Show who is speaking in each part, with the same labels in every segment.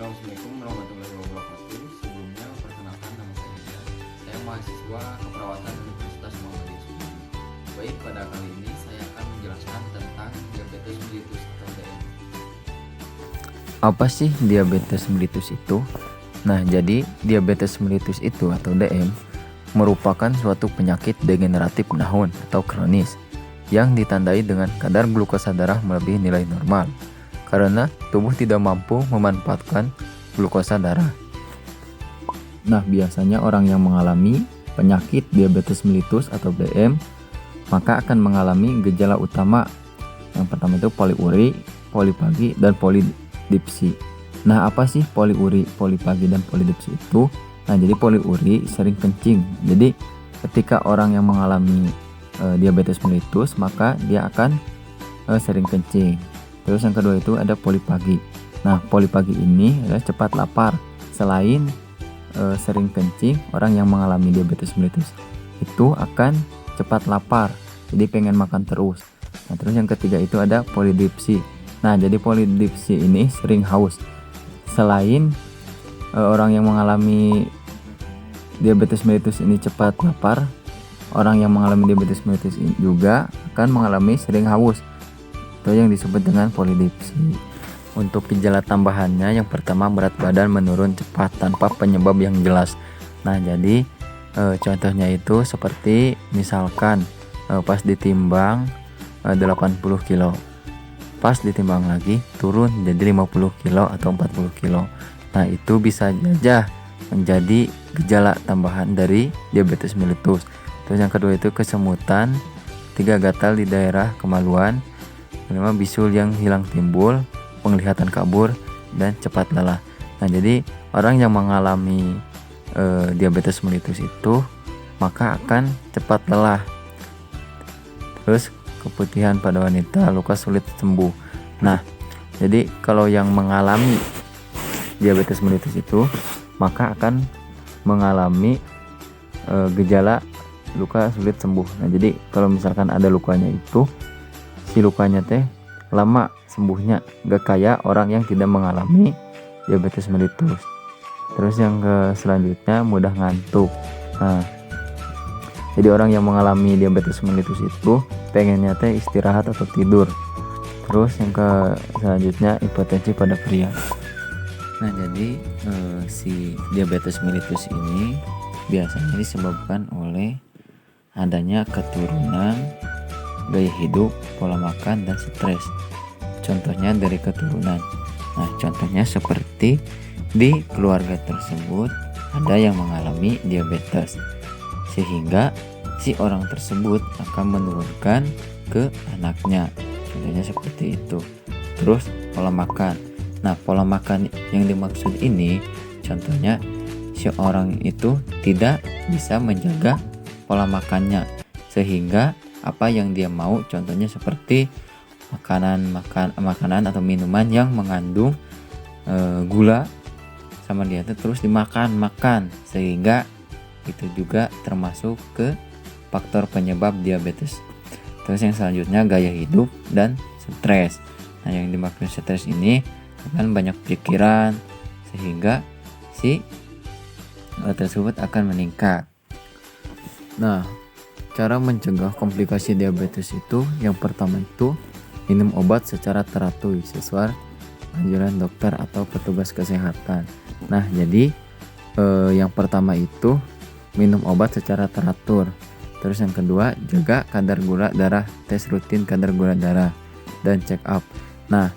Speaker 1: Assalamualaikum warahmatullahi wabarakatuh. Sebelumnya perkenalkan, nama saya Dian. Saya mahasiswa keperawatan Universitas Muhammadiyah Sugeng. Baik, pada kali ini saya akan menjelaskan tentang diabetes mellitus atau DM.
Speaker 2: Apa sih diabetes mellitus itu? Nah, jadi diabetes mellitus itu atau DM merupakan suatu penyakit degeneratif nahun atau kronis yang ditandai dengan kadar glukosa darah melebihi nilai normal karena tubuh tidak mampu memanfaatkan glukosa darah. Nah, biasanya orang yang mengalami penyakit diabetes mellitus atau DM maka akan mengalami gejala utama. Yang pertama itu poliuri, polipagi, dan polidipsi. Nah, apa sih poliuri, polipagi, dan polidipsi itu? Nah, jadi poliuri sering kencing. Jadi ketika orang yang mengalami diabetes mellitus maka dia akan sering kencing. Terus yang kedua itu ada polipagi. Nah, polipagi ini adalah cepat lapar. Selain sering kencing, orang yang mengalami diabetes mellitus itu akan cepat lapar. Jadi pengen makan terus. Nah, terus yang ketiga itu ada polidipsi. Nah, jadi polidipsi ini sering haus. Selain orang yang mengalami diabetes mellitus ini cepat lapar, orang yang mengalami diabetes mellitus ini juga akan mengalami sering haus. Itu yang disebut dengan polidipsi. Untuk gejala tambahannya, yang pertama berat badan menurun cepat tanpa penyebab yang jelas. Nah, jadi contohnya itu seperti misalkan pas ditimbang 80 kilo, pas ditimbang lagi turun jadi 50 kilo atau 40 kilo. Nah, itu bisa saja menjadi gejala tambahan dari diabetes mellitus. Terus yang kedua itu kesemutan, 3 gatal di daerah kemaluan, 5 bisul yang hilang timbul, penglihatan kabur, dan cepat lelah. Nah, jadi orang yang mengalami diabetes mellitus itu maka akan cepat lelah. Terus keputihan pada wanita, luka sulit sembuh. Nah, jadi kalau yang mengalami diabetes mellitus itu maka akan mengalami gejala luka sulit sembuh. Nah, jadi kalau misalkan ada lukanya itu, si lukanya teh lama sembuhnya, gak kayak orang yang tidak mengalami diabetes mellitus. Terus yang selanjutnya mudah ngantuk. Nah, jadi orang yang mengalami diabetes mellitus itu pengennya teh istirahat atau tidur. Terus yang selanjutnya impotensi pada pria. Nah, jadi si diabetes mellitus ini biasanya disebabkan oleh adanya keturunan, gaya hidup, pola makan, dan stres. Contohnya dari keturunan. Nah, contohnya seperti di keluarga tersebut ada yang mengalami diabetes, sehingga si orang tersebut akan menurunkan ke anaknya. Contohnya seperti itu. Terus pola makan. Nah, pola makan yang dimaksud ini contohnya si orang itu tidak bisa menjaga pola makannya, sehingga apa yang dia mau, contohnya seperti makanan atau minuman yang mengandung gula sama dia itu terus dimakan, sehingga itu juga termasuk ke faktor penyebab diabetes. Terus yang selanjutnya gaya hidup dan stres. Nah, yang dimaksud stres ini akan banyak pikiran sehingga si tersebut akan meningkat. Nah, cara mencegah komplikasi diabetes itu yang pertama itu minum obat secara teratur sesuai anjuran dokter atau petugas kesehatan. Nah, jadi yang pertama itu minum obat secara teratur. Terus yang kedua jaga kadar gula darah, tes rutin kadar gula darah, dan check up. Nah,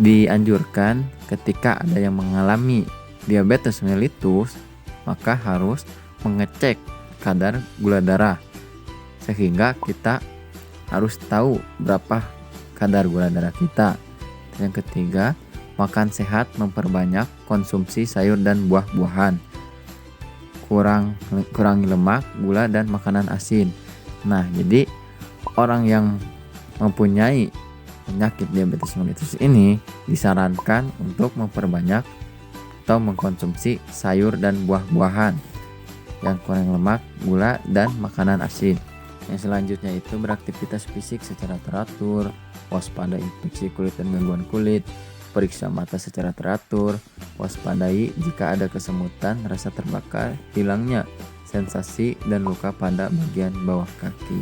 Speaker 2: dianjurkan ketika ada yang mengalami diabetes mellitus maka harus mengecek kadar gula darah, sehingga kita harus tahu berapa kadar gula darah kita. Yang ketiga, makan sehat, memperbanyak konsumsi sayur dan buah-buahan, kurangi lemak, gula, dan makanan asin. Nah, jadi orang yang mempunyai penyakit diabetes mellitus ini disarankan untuk memperbanyak atau mengkonsumsi sayur dan buah-buahan yang kurang lemak, gula, dan makanan asin. Yang selanjutnya itu beraktivitas fisik secara teratur, waspada infeksi kulit dan gangguan kulit, periksa mata secara teratur, Waspadai jika ada kesemutan, rasa terbakar, hilangnya sensasi dan luka pada bagian bawah kaki.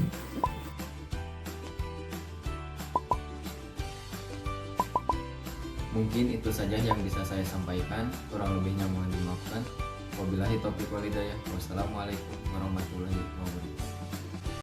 Speaker 1: Mungkin itu saja yang bisa saya sampaikan, kurang lebihnya mohon dimaafkan. Wabillahi taufiq wal hidayah. Wassalamualaikum warahmatullahi wabarakatuh.